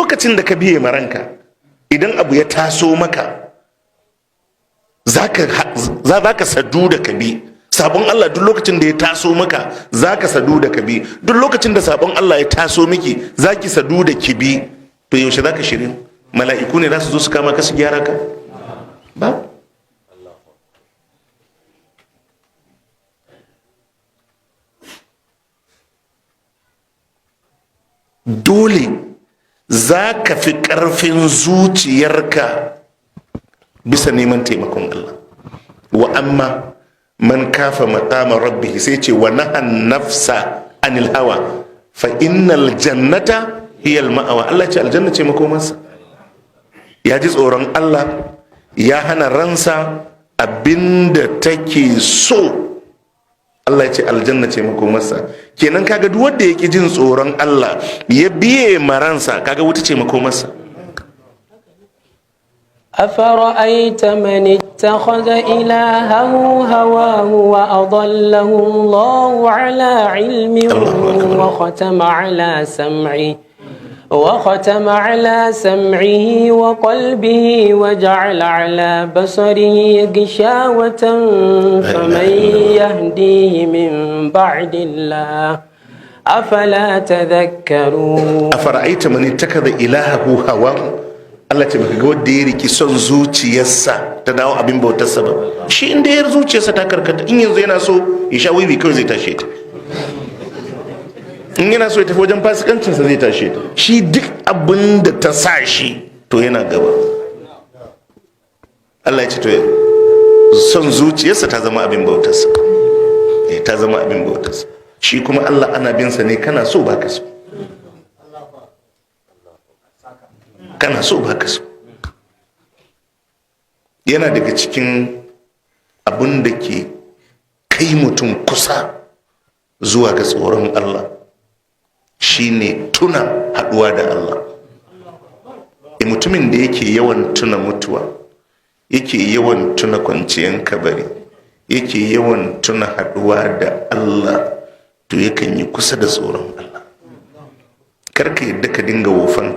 lokacin da ka biye maranka, idan abu ya taso maka za ka sadu da ka bi sabon Allah. Duk lokacin da ya taso maka za ka sadu da ka bi. Duk lokacin da sabon Allah ya taso miki za ki sadu da ki bi. To yaushe za ka shirin? Mala'iku ne za su zo su kama ka su gyara ka? Ba. Dole za ka fi ƙarfin zuciyarka bisa neman taimakon Allah. Wa amma man kafa maqama rabbihi, sai ce wa nahan nafsa anil hawa fa innal jannata hiya al ma'awa. Allah ce aljanna ce makomansa. Ya ji tsoron Allah, ya hana ransa abinda take so. Allah ya ce aljanna ce makomarsa. Kenan kaga duk wanda yake jin tsoron Allah ya biye maransa, kaga wuta ce makomarsa. أفرأيت من اتخذ إلهه هواه وأضله الله على علم وختم على سمعه وقلبه وجعل على بصره غشاوة فمن يهديه من بعد الله أفلا تذكرون أفرأيت من اتخذ إلهه هواه. Allah ce baka ga wanda ya riki son zuciyarsa ta dawo abin bautarsa ba. Shi inda ya zuciyarsa ta karkata, in yanzu yana so ya sha wiwi kawai zai tashe ta, in yana so ya tafi wajen fasikancinsa zai tashe ta. Shi duk abin da ta sa shi to yana gaba. Allah ya ce to son zuciyarsa ta zama abin bautarsa, ta zama abin bautarsa. Shi kuma Allah ana bin sa ne kana so baka so, kana so baka so. Yana daga cikin abin da ke kai mutum kusa zuwa ga tsoron Allah shine tuna haduwa da Allah. Mutumin da yake yawan tuna mutuwa, yake yawan tuna kwanciyar kabari, yake yawan tuna haduwa da Allah, to yakan yi kusa da tsoron Allah. Karka yadda ka dinga wofanta